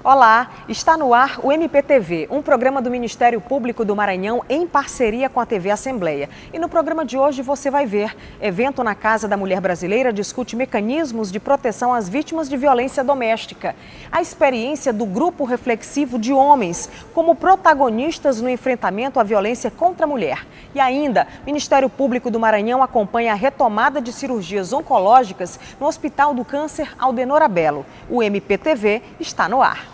Olá, está no ar o MPTV, um programa do Ministério Público do Maranhão em parceria com a TV Assembleia. E no programa de hoje você vai ver: evento na Casa da Mulher Brasileira discute mecanismos de proteção às vítimas de violência doméstica. A experiência do grupo reflexivo de homens como protagonistas no enfrentamento à violência contra a mulher. E ainda, o Ministério Público do Maranhão acompanha a retomada de cirurgias oncológicas no Hospital do Câncer Aldenor Abelo. O MPTV está no ar.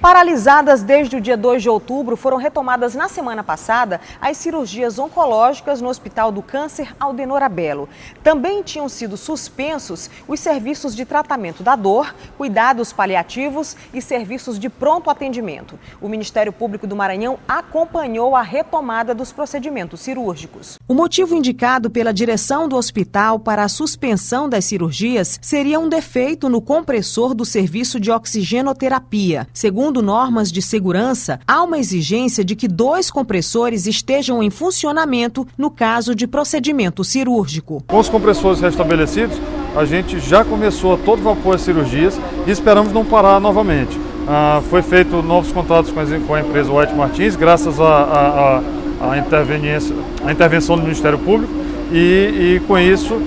Paralisadas desde o dia 2 de outubro, foram retomadas na semana passada as cirurgias oncológicas no Hospital do Câncer Aldenor Abelo. Também tinham sido suspensos os serviços de tratamento da dor, cuidados paliativos e serviços de pronto atendimento. O Ministério Público do Maranhão acompanhou a retomada dos procedimentos cirúrgicos. O motivo indicado pela direção do hospital para a suspensão das cirurgias seria um defeito no compressor do serviço de oxigenoterapia. Segundo normas de segurança, há uma exigência de que 2 compressores estejam em funcionamento no caso de procedimento cirúrgico. Com os compressores restabelecidos, a gente já começou a todo vapor as cirurgias e esperamos não parar novamente. Foi feito novos contratos com a empresa White Martins, graças à intervenção do Ministério Público e com isso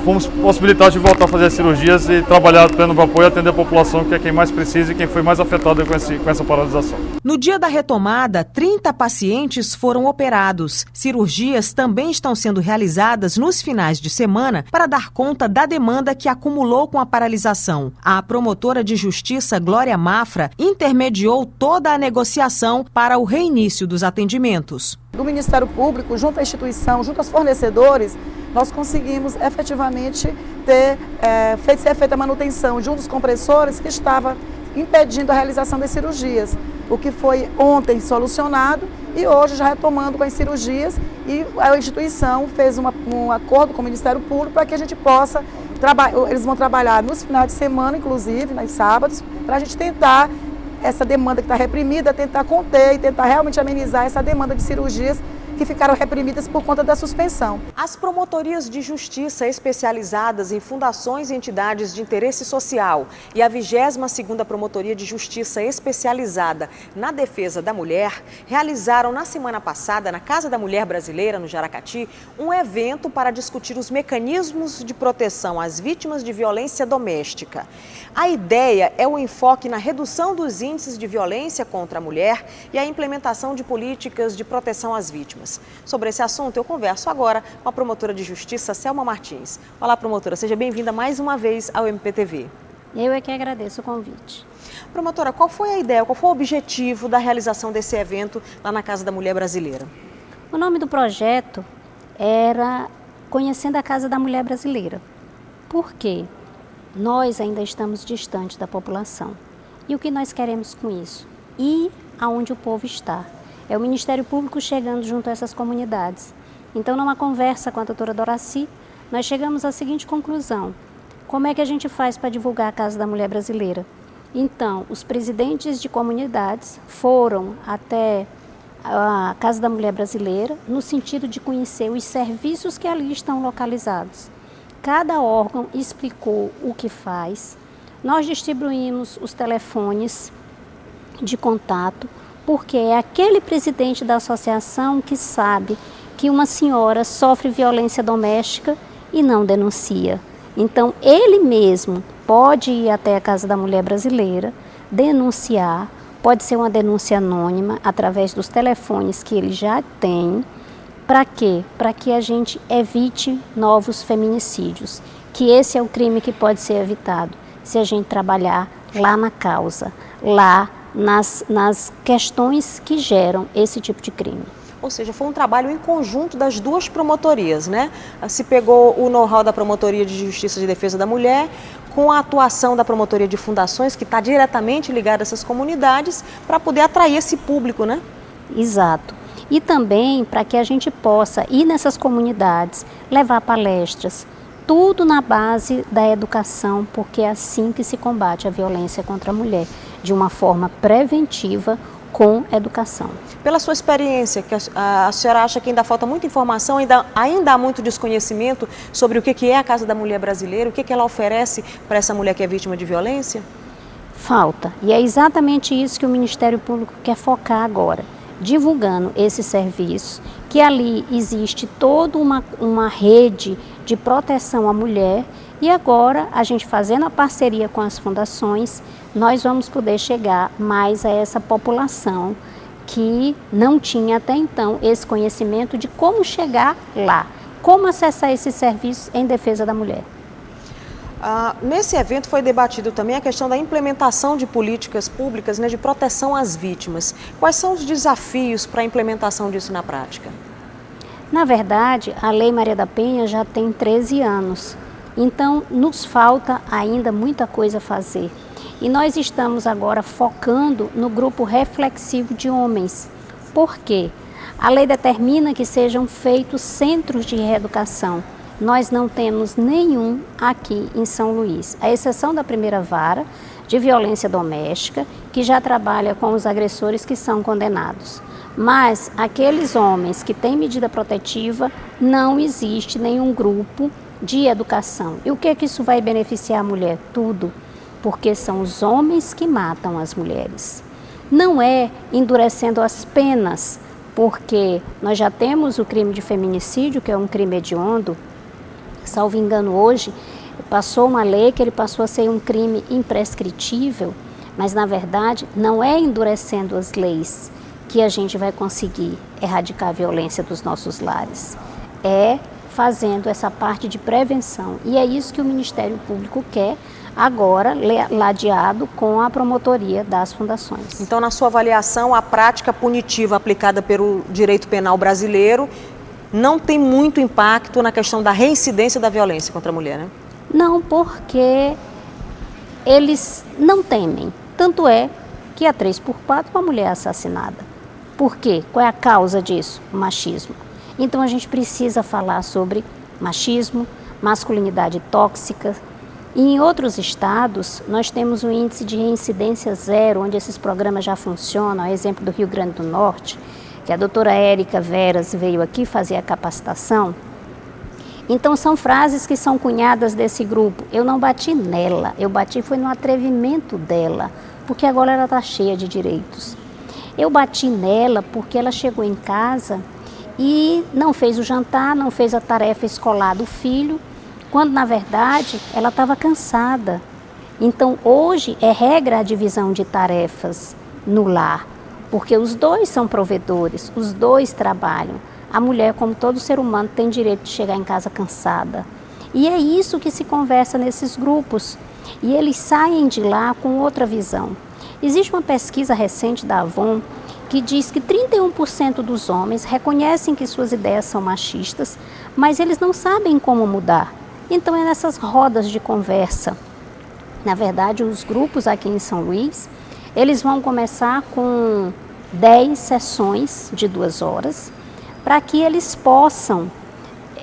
fomos possibilitados de voltar a fazer as cirurgias e trabalhar a pleno vapor e atender a população, que é quem mais precisa e quem foi mais afetada com essa paralisação. No dia da retomada, 30 pacientes foram operados. Cirurgias também estão sendo realizadas nos finais de semana para dar conta da demanda que acumulou com a paralisação. A promotora de justiça, Glória Mafra, intermediou toda a negociação para o reinício dos atendimentos. Do Ministério Público, junto à instituição, junto aos fornecedores, nós conseguimos efetivamente ser feita a manutenção de um dos compressores que estava impedindo a realização das cirurgias, o que foi ontem solucionado e hoje já retomando com as cirurgias, e a instituição fez um acordo com o Ministério Público para que a gente possa eles vão trabalhar nos finais de semana, inclusive, nos sábados, para a gente tentar essa demanda que está reprimida, tentar conter e tentar realmente amenizar essa demanda de cirurgias que ficaram reprimidas por conta da suspensão. As promotorias de justiça especializadas em fundações e entidades de interesse social e a 22ª Promotoria de Justiça especializada na defesa da mulher realizaram na semana passada, na Casa da Mulher Brasileira, no Jaracati, um evento para discutir os mecanismos de proteção às vítimas de violência doméstica. A ideia é o enfoque na redução dos índices de violência contra a mulher e a implementação de políticas de proteção às vítimas. Sobre esse assunto, eu converso agora com a promotora de justiça, Selma Martins. Olá, promotora, seja bem-vinda mais uma vez ao MPTV. Eu é que agradeço o convite. Promotora, qual foi a ideia, qual foi o objetivo da realização desse evento lá na Casa da Mulher Brasileira? O nome do projeto era Conhecendo a Casa da Mulher Brasileira. Por quê? Nós ainda estamos distantes da população. E o que nós queremos com isso? Ir aonde o povo está. É o Ministério Público chegando junto a essas comunidades. Então, numa conversa com a doutora Doraci, nós chegamos à seguinte conclusão: como é que a gente faz para divulgar a Casa da Mulher Brasileira? Então, os presidentes de comunidades foram até a Casa da Mulher Brasileira no sentido de conhecer os serviços que ali estão localizados. Cada órgão explicou o que faz. Nós distribuímos os telefones de contato, porque é aquele presidente da associação que sabe que uma senhora sofre violência doméstica e não denuncia. Então, ele mesmo pode ir até a Casa da Mulher Brasileira, denunciar, pode ser uma denúncia anônima, através dos telefones que ele já tem. Para quê? Para que a gente evite novos feminicídios, que esse é o crime que pode ser evitado, se a gente trabalhar lá na causa, lá nas questões que geram esse tipo de crime. Ou seja, foi um trabalho em conjunto das 2 promotorias, né? Se pegou o know-how da Promotoria de Justiça de Defesa da Mulher com a atuação da Promotoria de Fundações, que está diretamente ligada a essas comunidades, para poder atrair esse público, né? Exato. E também para que a gente possa ir nessas comunidades, levar palestras, tudo na base da educação, porque é assim que se combate a violência contra a mulher, de uma forma preventiva, com educação. Pela sua experiência, que a senhora acha que ainda falta muita informação, ainda há muito desconhecimento sobre o que é a Casa da Mulher Brasileira, o que ela oferece para essa mulher que é vítima de violência? Falta, e é exatamente isso que o Ministério Público quer focar agora, divulgando esse serviço, que ali existe toda uma rede de proteção à mulher, e agora, a gente fazendo a parceria com as fundações, nós vamos poder chegar mais a essa população que não tinha até então esse conhecimento de como chegar lá, como acessar esses serviços em defesa da mulher. Nesse evento foi debatido também a questão da implementação de políticas públicas, né, de proteção às vítimas. Quais são os desafios para a implementação disso na prática? Na verdade, a Lei Maria da Penha já tem 13 anos, então nos falta ainda muita coisa a fazer. E nós estamos agora focando no grupo reflexivo de homens. Por quê? A lei determina que sejam feitos centros de reeducação. Nós não temos nenhum aqui em São Luís, à exceção da primeira vara de violência doméstica, que já trabalha com os agressores que são condenados. Mas aqueles homens que têm medida protetiva, não existe nenhum grupo de educação. E o que isso vai beneficiar a mulher? Tudo, porque são os homens que matam as mulheres. Não é endurecendo as penas, porque nós já temos o crime de feminicídio, que é um crime hediondo. Salvo engano, hoje passou uma lei que ele passou a ser um crime imprescritível, mas na verdade não é endurecendo as leis que a gente vai conseguir erradicar a violência dos nossos lares. É fazendo essa parte de prevenção. E é isso que o Ministério Público quer agora, ladeado com a promotoria das fundações. Então, na sua avaliação, a prática punitiva aplicada pelo direito penal brasileiro não tem muito impacto na questão da reincidência da violência contra a mulher, né? Não, porque eles não temem. Tanto é que a 3x4 uma mulher é assassinada. Por quê? Qual é a causa disso? O machismo. Então a gente precisa falar sobre machismo, masculinidade tóxica. E em outros estados, nós temos um índice de reincidência zero, onde esses programas já funcionam, exemplo do Rio Grande do Norte, que a doutora Érica Veras veio aqui fazer a capacitação. Então são frases que são cunhadas desse grupo. Eu não bati nela, eu bati foi no atrevimento dela, porque agora ela está cheia de direitos. Eu bati nela porque ela chegou em casa e não fez o jantar, não fez a tarefa escolar do filho, quando na verdade ela estava cansada. Então hoje é regra a divisão de tarefas no lar, porque os dois são provedores, os dois trabalham. A mulher, como todo ser humano, tem direito de chegar em casa cansada. E é isso que se conversa nesses grupos. E eles saem de lá com outra visão. Existe uma pesquisa recente da Avon que diz que 31% dos homens reconhecem que suas ideias são machistas, mas eles não sabem como mudar. Então é nessas rodas de conversa. Na verdade, os grupos aqui em São Luís, eles vão começar com 10 sessões de 2 horas, para que eles possam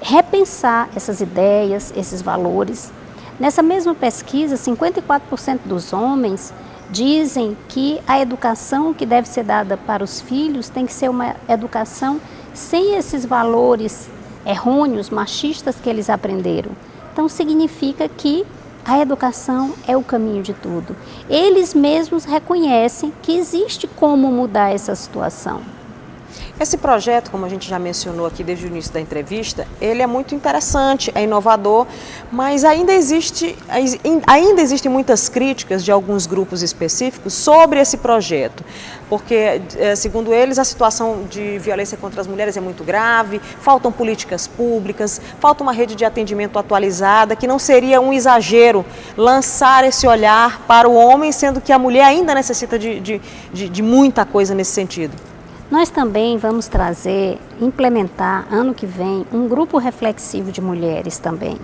repensar essas ideias, esses valores. Nessa mesma pesquisa, 54% dos homens dizem que a educação que deve ser dada para os filhos tem que ser uma educação sem esses valores errôneos, machistas que eles aprenderam. Então significa que a educação é o caminho de tudo. Eles mesmos reconhecem que existe como mudar essa situação. Esse projeto, como a gente já mencionou aqui desde o início da entrevista, ele é muito interessante, é inovador, mas ainda existem muitas críticas de alguns grupos específicos sobre esse projeto, porque, segundo eles, a situação de violência contra as mulheres é muito grave, faltam políticas públicas, falta uma rede de atendimento atualizada, que não seria um exagero lançar esse olhar para o homem, sendo que a mulher ainda necessita de muita coisa nesse sentido. Nós também vamos implementar ano que vem um grupo reflexivo de mulheres também,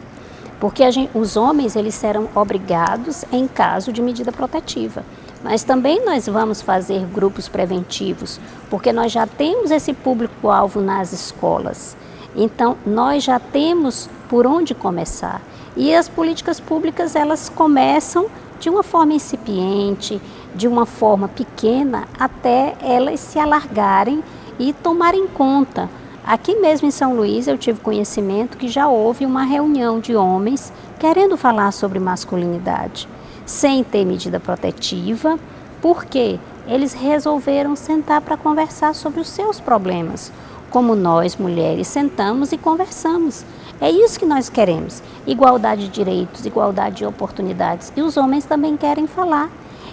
porque os homens eles serão obrigados em caso de medida protetiva, mas também nós vamos fazer grupos preventivos, porque nós já temos esse público-alvo nas escolas, então nós já temos por onde começar e as políticas públicas elas começam de uma forma incipiente, de uma forma pequena, até elas se alargarem e tomarem conta. Aqui mesmo em São Luís eu tive conhecimento que já houve uma reunião de homens querendo falar sobre masculinidade, sem ter medida protetiva, porque eles resolveram sentar para conversar sobre os seus problemas, como nós mulheres sentamos e conversamos. É isso que nós queremos, igualdade de direitos, igualdade de oportunidades, e os homens também querem falar,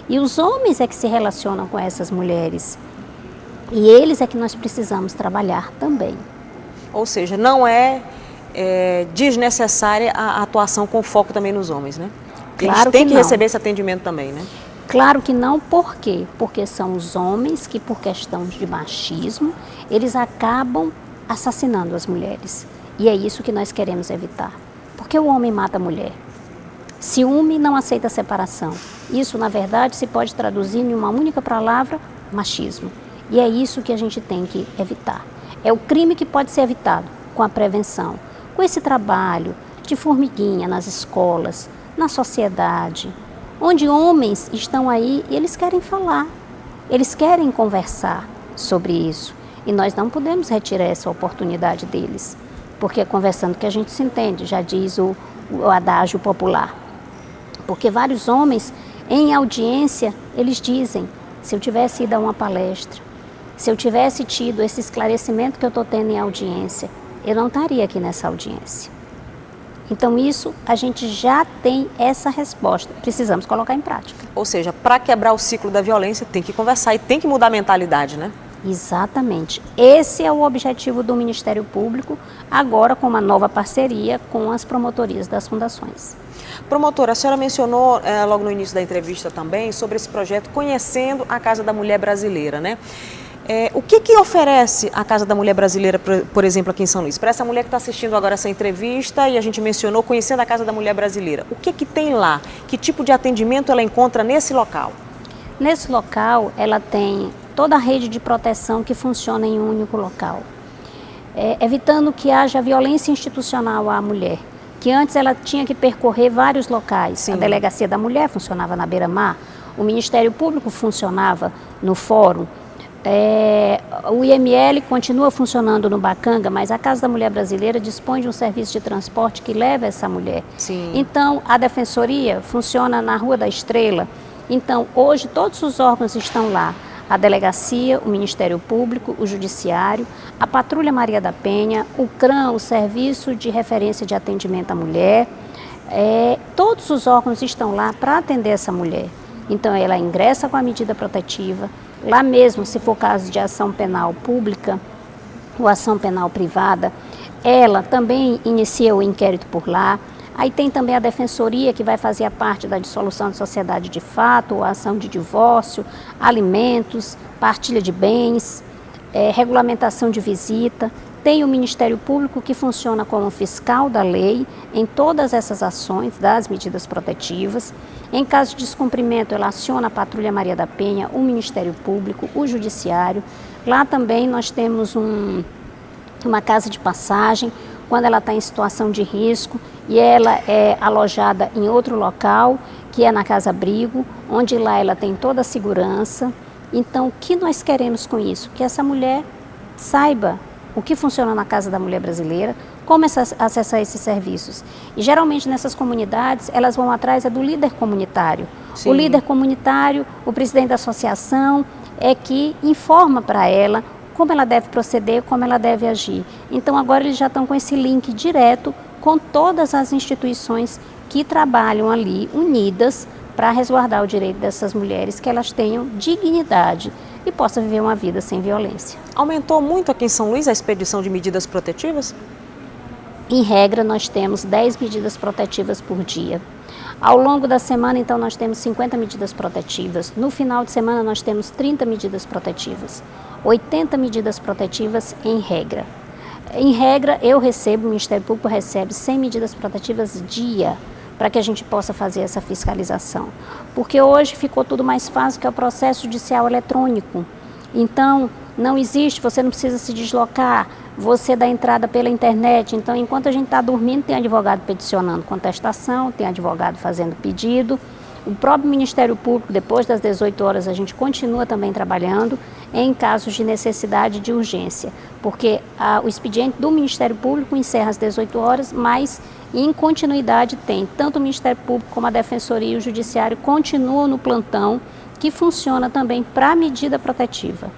e os homens é que se relacionam com essas mulheres. E eles é que nós precisamos trabalhar também. Ou seja, não é desnecessária a atuação com foco também nos homens, né? Eles Claro têm que que não. receber esse atendimento também, né? Claro que não, por quê? Porque são os homens que, por questão de machismo, eles acabam assassinando as mulheres. E é isso que nós queremos evitar. Porque o homem mata a mulher. Ciúme não aceita separação. Isso, na verdade, se pode traduzir em uma única palavra: machismo. E é isso que a gente tem que evitar. É o crime que pode ser evitado com a prevenção, com esse trabalho de formiguinha nas escolas, na sociedade, onde homens estão aí e eles querem falar, eles querem conversar sobre isso. E nós não podemos retirar essa oportunidade deles, porque é conversando que a gente se entende, já diz o adágio popular. Porque vários homens, em audiência, eles dizem: se eu tivesse ido a uma palestra, se eu tivesse tido esse esclarecimento que eu estou tendo em audiência, eu não estaria aqui nessa audiência. Então isso, a gente já tem essa resposta, precisamos colocar em prática. Ou seja, para quebrar o ciclo da violência, tem que conversar e tem que mudar a mentalidade, né? Exatamente. Esse é o objetivo do Ministério Público, agora com uma nova parceria com as promotorias das fundações. Promotora, a senhora mencionou logo no início da entrevista também sobre esse projeto Conhecendo a Casa da Mulher Brasileira, né? O que oferece a Casa da Mulher Brasileira, por exemplo, aqui em São Luís? Para essa mulher que está assistindo agora essa entrevista, e a gente mencionou Conhecendo a Casa da Mulher Brasileira, o que tem lá? Que tipo de atendimento ela encontra nesse local? Nesse local, ela tem toda a rede de proteção que funciona em um único local, evitando que haja violência institucional à mulher, que antes ela tinha que percorrer vários locais. Sim. A Delegacia da Mulher funcionava na Beira-Mar, o Ministério Público funcionava no Fórum, o IML continua funcionando no Bacanga, mas a Casa da Mulher Brasileira dispõe de um serviço de transporte que leva essa mulher. Sim. Então, a Defensoria funciona na Rua da Estrela. Então, hoje todos os órgãos estão lá. A Delegacia, o Ministério Público, o Judiciário, a Patrulha Maria da Penha, o CRAM, o Serviço de Referência de Atendimento à Mulher. Todos os órgãos estão lá para atender essa mulher. Então, ela ingressa com a medida protetiva. Lá mesmo, se for caso de ação penal pública ou ação penal privada, ela também inicia o inquérito por lá. Aí tem também a Defensoria, que vai fazer a parte da dissolução de sociedade de fato, ou ação de divórcio, alimentos, partilha de bens, regulamentação de visita. Tem o Ministério Público, que funciona como fiscal da lei em todas essas ações das medidas protetivas. Em caso de descumprimento, ela aciona a Patrulha Maria da Penha, o Ministério Público, o Judiciário. Lá também nós temos uma casa de passagem, quando ela está em situação de risco e ela é alojada em outro local, que é na Casa Abrigo, onde lá ela tem toda a segurança. Então, o que nós queremos com isso? Que essa mulher saiba o que funciona na Casa da Mulher Brasileira, como acessar esses serviços. E geralmente nessas comunidades, elas vão atrás do líder comunitário. Sim. O líder comunitário, o presidente da associação, é que informa para ela como ela deve proceder, como ela deve agir. Então agora eles já estão com esse link direto com todas as instituições que trabalham ali, unidas, para resguardar o direito dessas mulheres, que elas tenham dignidade e possam viver uma vida sem violência. Aumentou muito aqui em São Luís a expedição de medidas protetivas? Em regra, nós temos 10 medidas protetivas por dia. Ao longo da semana, então, nós temos 50 medidas protetivas. No final de semana, nós temos 30 medidas protetivas. 80 medidas protetivas em regra. Em regra, o Ministério Público recebe 100 medidas protetivas dia, para que a gente possa fazer essa fiscalização. Porque hoje ficou tudo mais fácil, que é o processo judicial eletrônico. Então, não existe, você não precisa se deslocar, você dá entrada pela internet. Então, enquanto a gente está dormindo, tem advogado peticionando contestação, tem advogado fazendo pedido. O próprio Ministério Público, depois das 18 horas, a gente continua também trabalhando em casos de necessidade de urgência, porque o expediente do Ministério Público encerra às 18 horas, mas em continuidade tem tanto o Ministério Público como a Defensoria e o Judiciário continuam no plantão, que funciona também para medida protetiva.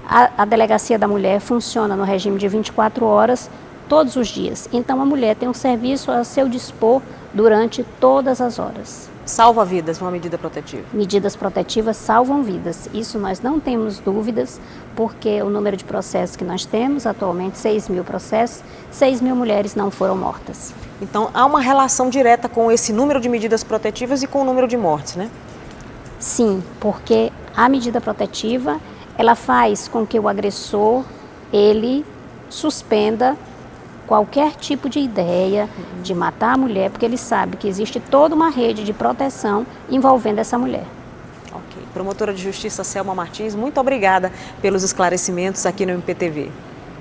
A Delegacia da Mulher funciona no regime de 24 horas, todos os dias. Então a mulher tem um serviço a seu dispor durante todas as horas. Salva vidas, uma medida protetiva. Medidas protetivas salvam vidas. Isso nós não temos dúvidas, porque o número de processos que nós temos atualmente, 6.000 processos, 6.000 mulheres não foram mortas. Então há uma relação direta com esse número de medidas protetivas e com o número de mortes, né? Sim, porque a medida protetiva, ela faz com que o agressor, ele suspenda qualquer tipo de ideia de matar a mulher, porque ele sabe que existe toda uma rede de proteção envolvendo essa mulher. Ok. Promotora de Justiça Selma Martins, muito obrigada pelos esclarecimentos aqui no MPTV.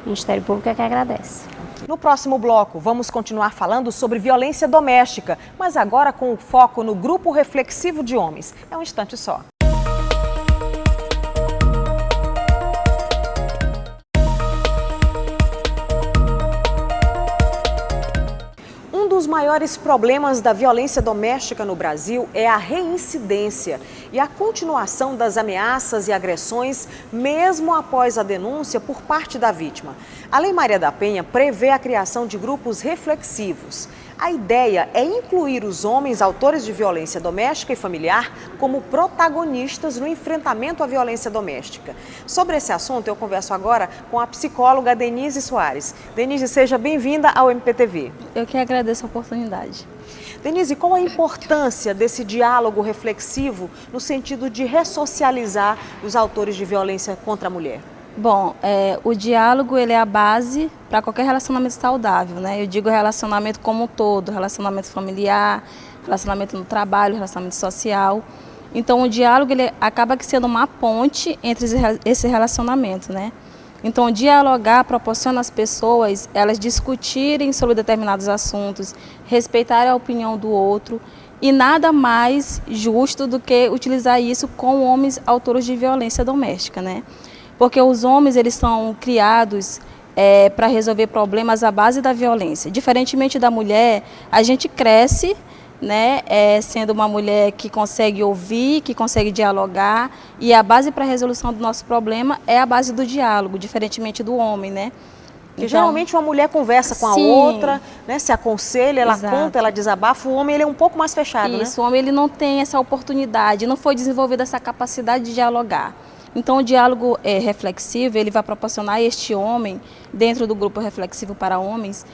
O Ministério Público é que agradece. No próximo bloco, vamos continuar falando sobre violência doméstica, mas agora com o foco no grupo reflexivo de homens. É um instante só. Um dos maiores problemas da violência doméstica no Brasil é a reincidência e a continuação das ameaças e agressões mesmo após a denúncia por parte da vítima. A Lei Maria da Penha prevê a criação de grupos reflexivos. A ideia é incluir os homens autores de violência doméstica e familiar como protagonistas no enfrentamento à violência doméstica. Sobre esse assunto, eu converso agora com a psicóloga Denise Soares. Denise, seja bem-vinda ao MPTV. Eu que agradeço a oportunidade. Denise, qual a importância desse diálogo reflexivo no sentido de ressocializar os autores de violência contra a mulher? Bom, o diálogo ele é a base para qualquer relacionamento saudável, né? Eu digo relacionamento como um todo, relacionamento familiar, relacionamento no trabalho, relacionamento social. Então o diálogo ele acaba sendo uma ponte entre esse relacionamento, né? Então dialogar proporciona às pessoas elas discutirem sobre determinados assuntos, respeitarem a opinião do outro e nada mais justo do que utilizar isso com homens autores de violência doméstica, né? Porque os homens eles são criados para resolver problemas à base da violência. Diferentemente da mulher, a gente cresce, né, sendo uma mulher que consegue ouvir, que consegue dialogar, e a base para a resolução do nosso problema é a base do diálogo, diferentemente do homem, né? Porque geralmente uma mulher conversa com a outra, né, se aconselha, ela conta, ela desabafa. O homem ele é um pouco mais fechado, né? Isso, o homem ele não tem essa oportunidade, não foi desenvolvida essa capacidade de dialogar. Então o diálogo reflexivo ele vai proporcionar a este homem, dentro do grupo reflexivo para homens,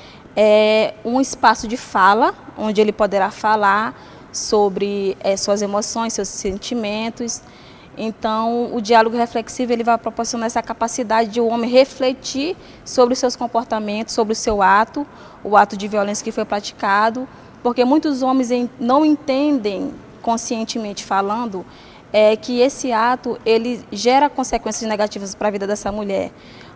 um espaço de fala, onde ele poderá falar sobre suas emoções, seus sentimentos. Então o diálogo reflexivo ele vai proporcionar essa capacidade de o homem refletir sobre os seus comportamentos, sobre o seu ato, o ato de violência que foi praticado, porque muitos homens não entendem, conscientemente falando, que esse ato ele gera consequências negativas para a vida dessa mulher,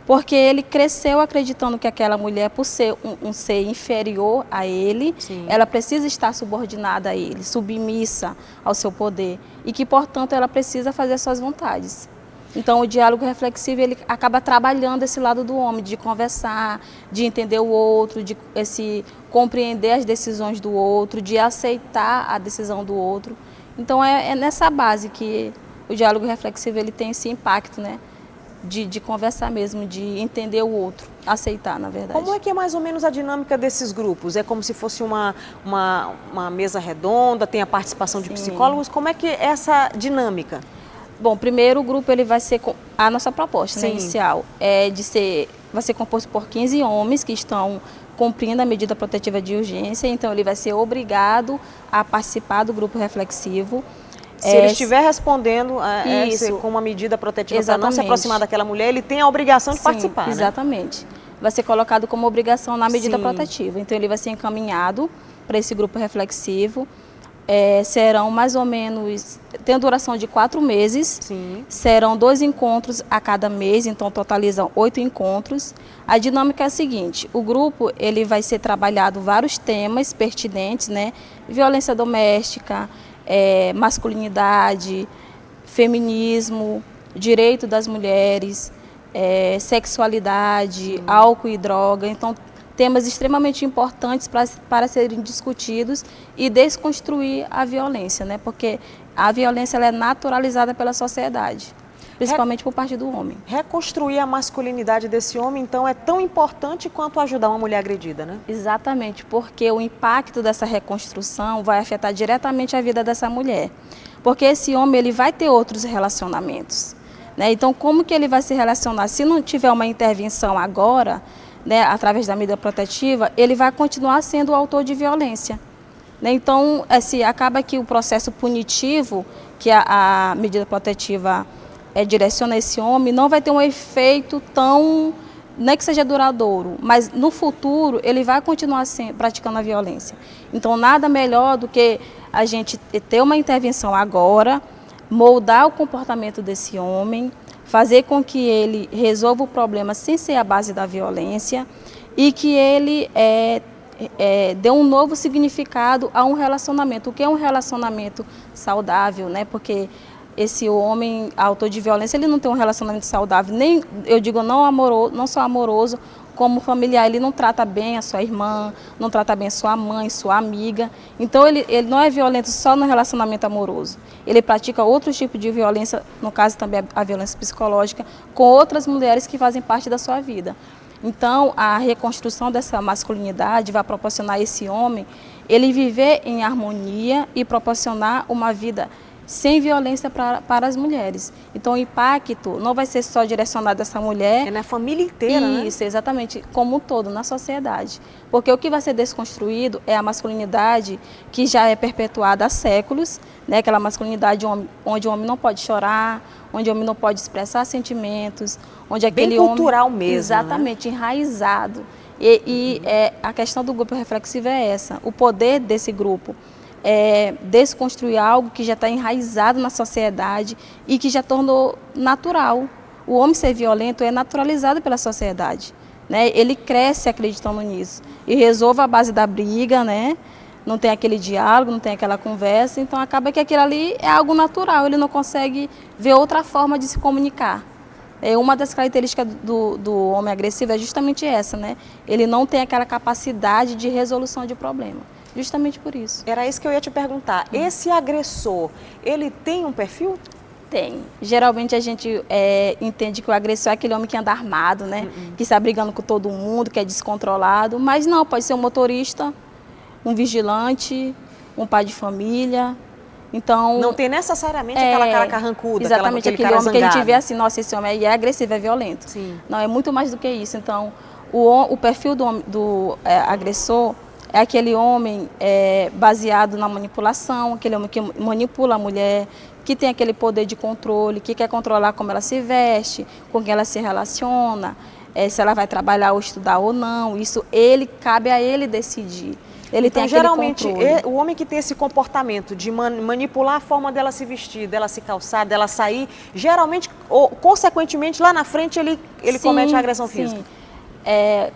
porque ele cresceu acreditando que aquela mulher, por ser um ser inferior a ele, sim, ela precisa estar subordinada a ele, submissa ao seu poder e que, portanto, ela precisa fazer as suas vontades. Então, o diálogo reflexivo ele acaba trabalhando esse lado do homem, de conversar, de entender o outro, de compreender as decisões do outro, de aceitar a decisão do outro. Então é nessa base que o diálogo reflexivo ele tem esse impacto, né? De conversar mesmo, de entender o outro, aceitar, na verdade. Como é que é mais ou menos a dinâmica desses grupos? É como se fosse uma mesa redonda, tem a participação de psicólogos, como é que é essa dinâmica? Bom, primeiro o grupo ele vai ser, a nossa proposta, né, inicial vai ser composto por 15 homens que estão cumprindo a medida protetiva de urgência, então ele vai ser obrigado a participar do grupo reflexivo. Se ele estiver respondendo com uma medida protetiva para não se aproximar daquela mulher, ele tem a obrigação de participar, né? Exatamente. Vai ser colocado como obrigação na medida protetiva. Então ele vai ser encaminhado para esse grupo reflexivo. Serão mais ou menos, tem duração de 4 meses, serão 2 encontros a cada mês, então totalizam 8 encontros. A dinâmica é a seguinte, o grupo ele vai ser trabalhado vários temas pertinentes, né? Violência doméstica, masculinidade, feminismo, direito das mulheres, sexualidade, álcool e droga. Então, temas extremamente importantes para serem discutidos e desconstruir a violência, né? Porque a violência ela é naturalizada pela sociedade, principalmente por parte do homem. Reconstruir a masculinidade desse homem, então, é tão importante quanto ajudar uma mulher agredida, né? Exatamente, porque o impacto dessa reconstrução vai afetar diretamente a vida dessa mulher. Porque esse homem ele vai ter outros relacionamentos, né? Então, como que ele vai se relacionar? Se não tiver uma intervenção agora, né, através da medida protetiva, ele vai continuar sendo o autor de violência. Né? Então, acaba que o processo punitivo que a medida protetiva direciona a esse homem não vai ter um efeito tão, não é que seja duradouro, mas no futuro ele vai continuar praticando a violência. Então, nada melhor do que a gente ter uma intervenção agora, moldar o comportamento desse homem, fazer com que ele resolva o problema sem ser a base da violência e que ele dê um novo significado a um relacionamento. O que é um relacionamento saudável, né? Porque esse homem, autor de violência, ele não tem um relacionamento saudável, nem, eu digo, não só amoroso, como familiar. Ele não trata bem a sua irmã, não trata bem a sua mãe, sua amiga. Então, ele não é violento só no relacionamento amoroso. Ele pratica outros tipos de violência, no caso também a violência psicológica, com outras mulheres que fazem parte da sua vida. Então, a reconstrução dessa masculinidade vai proporcionar a esse homem ele viver em harmonia e proporcionar uma vida sem violência para as mulheres. Então, o impacto não vai ser só direcionado a essa mulher. É na família inteira, né? Isso, exatamente, como um todo, na sociedade. Porque o que vai ser desconstruído é a masculinidade que já é perpetuada há séculos, né? Aquela masculinidade onde o homem não pode chorar, onde o homem não pode expressar sentimentos, onde aquele bem cultural homem, mesmo, exatamente, né? Enraizado. A questão do grupo reflexivo é essa, o poder desse grupo. Desconstruir algo que já está enraizado na sociedade e que já tornou natural. O homem ser violento é naturalizado pela sociedade, né? Ele cresce acreditando nisso e resolve a base da briga, né? Não tem aquele diálogo, não tem aquela conversa, então acaba que aquilo ali é algo natural, ele não consegue ver outra forma de se comunicar. Uma das características do homem agressivo é justamente essa, né? Ele não tem aquela capacidade de resolução de problema. Justamente por isso. Era isso que eu ia te perguntar. Esse agressor, ele tem um perfil? Tem. Geralmente a gente entende que o agressor é aquele homem que anda armado, né? Que está brigando com todo mundo, que é descontrolado. Mas não, pode ser um motorista, um vigilante, um pai de família. Então, não tem necessariamente aquela cara carrancuda, exatamente, aquele homem que a gente vê assim, nossa, esse homem é agressivo, é violento. Sim. Não, é muito mais do que isso. Então, o perfil do agressor é aquele homem baseado na manipulação, aquele homem que manipula a mulher, que tem aquele poder de controle, que quer controlar como ela se veste, com quem ela se relaciona, se ela vai trabalhar ou estudar ou não. Isso cabe a ele decidir. Ele então, tem aquele geralmente, controle. O homem que tem esse comportamento de manipular a forma dela se vestir, dela se calçar, dela sair, geralmente, ou consequentemente, lá na frente, ele comete a agressão física.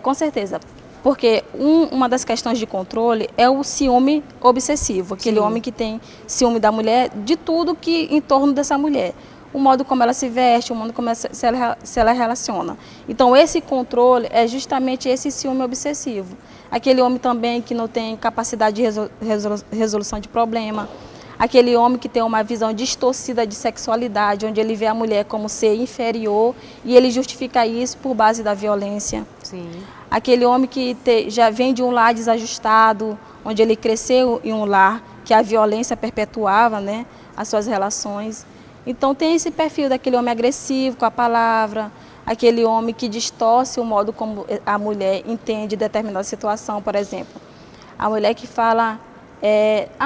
Com certeza. Porque uma das questões de controle é o ciúme obsessivo, aquele homem que tem ciúme da mulher, de tudo que em torno dessa mulher. O modo como ela se veste, o modo como se ela relaciona. Então, esse controle é justamente esse ciúme obsessivo. Aquele homem também que não tem capacidade de resolução de problema. Aquele homem que tem uma visão distorcida de sexualidade, onde ele vê a mulher como ser inferior e ele justifica isso por base da violência. Sim. Aquele homem que já vem de um lar desajustado, onde ele cresceu em um lar que a violência perpetuava, né, as suas relações. Então tem esse perfil daquele homem agressivo com a palavra, aquele homem que distorce o modo como a mulher entende determinada situação, por exemplo. A mulher que fala,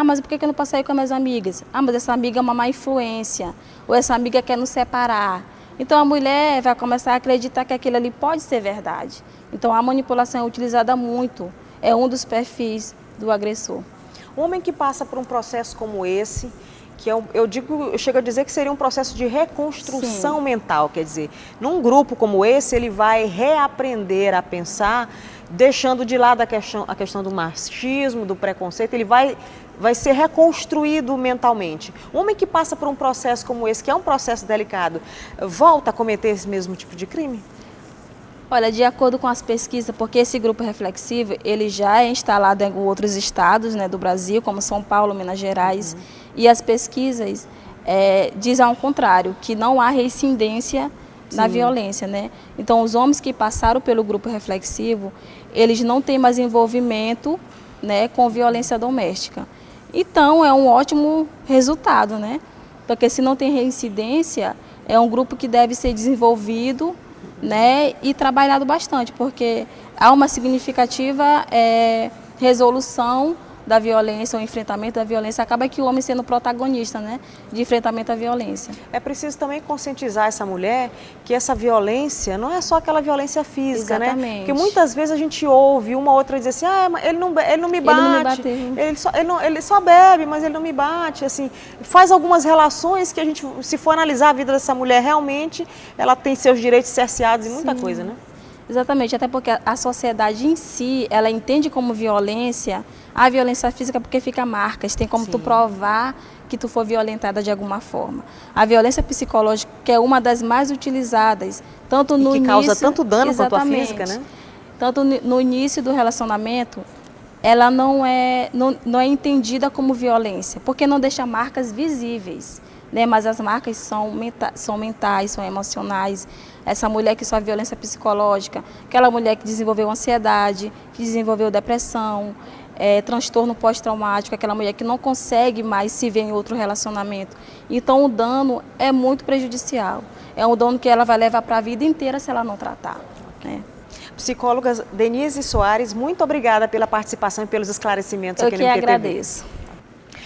mas por que eu não posso sair com as minhas amigas? Mas essa amiga é uma má influência, ou essa amiga quer nos separar. Então a mulher vai começar a acreditar que aquilo ali pode ser verdade. Então a manipulação é utilizada muito, é um dos perfis do agressor. O homem que passa por um processo como esse, que eu chego a dizer que seria um processo de reconstrução mental, quer dizer, num grupo como esse, ele vai reaprender a pensar, deixando de lado a questão do machismo, do preconceito, ele vai ser reconstruído mentalmente. Um homem que passa por um processo como esse, que é um processo delicado, volta a cometer esse mesmo tipo de crime? Olha, de acordo com as pesquisas, porque esse grupo reflexivo, ele já é instalado em outros estados, né, do Brasil, como São Paulo, Minas Gerais, e as pesquisas dizem ao contrário, que não há reincidência na violência, né? Então, os homens que passaram pelo grupo reflexivo, eles não têm mais envolvimento, né, com violência doméstica. Então, é um ótimo resultado, né? Porque se não tem reincidência, é um grupo que deve ser desenvolvido, né, e trabalhado bastante, porque há uma significativa resolução da violência, o enfrentamento da violência, acaba que o homem sendo protagonista, né, de enfrentamento à violência. É preciso também conscientizar essa mulher que essa violência não é só aquela violência física, Exatamente. né? Porque muitas vezes a gente ouve uma ou outra dizer assim, ele não me bate, ele só bebe, mas ele não me bate, assim, faz algumas relações que a gente, se for analisar a vida dessa mulher, realmente ela tem seus direitos cerceados e muita coisa, né? Exatamente, até porque a sociedade em si, ela entende como violência a violência física porque fica marcas, tem como tu provar que tu foi violentada de alguma forma. A violência psicológica, que é uma das mais utilizadas, tanto no início... que causa tanto dano quanto a física, né? Tanto no início do relacionamento, ela não é entendida como violência, porque não deixa marcas visíveis, né? Mas as marcas são mentais, são emocionais. Essa mulher que sofre violência psicológica, aquela mulher que desenvolveu ansiedade, que desenvolveu depressão, transtorno pós-traumático, aquela mulher que não consegue mais se ver em outro relacionamento. Então o dano é muito prejudicial. É um dano que ela vai levar para a vida inteira se ela não tratar, né? Psicóloga Denise Soares, muito obrigada pela participação e pelos esclarecimentos aqui no MPTV. Eu que agradeço.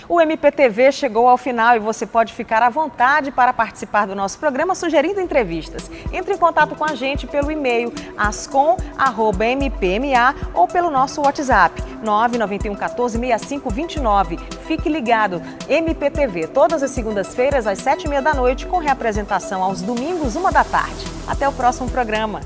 O MPTV chegou ao final e você pode ficar à vontade para participar do nosso programa sugerindo entrevistas. Entre em contato com a gente pelo e-mail ascom@mpma ou pelo nosso WhatsApp 991 14 65 29. Fique ligado, MPTV, todas as segundas-feiras às 7h30 da noite, com reapresentação aos domingos, 1 da tarde. Até o próximo programa.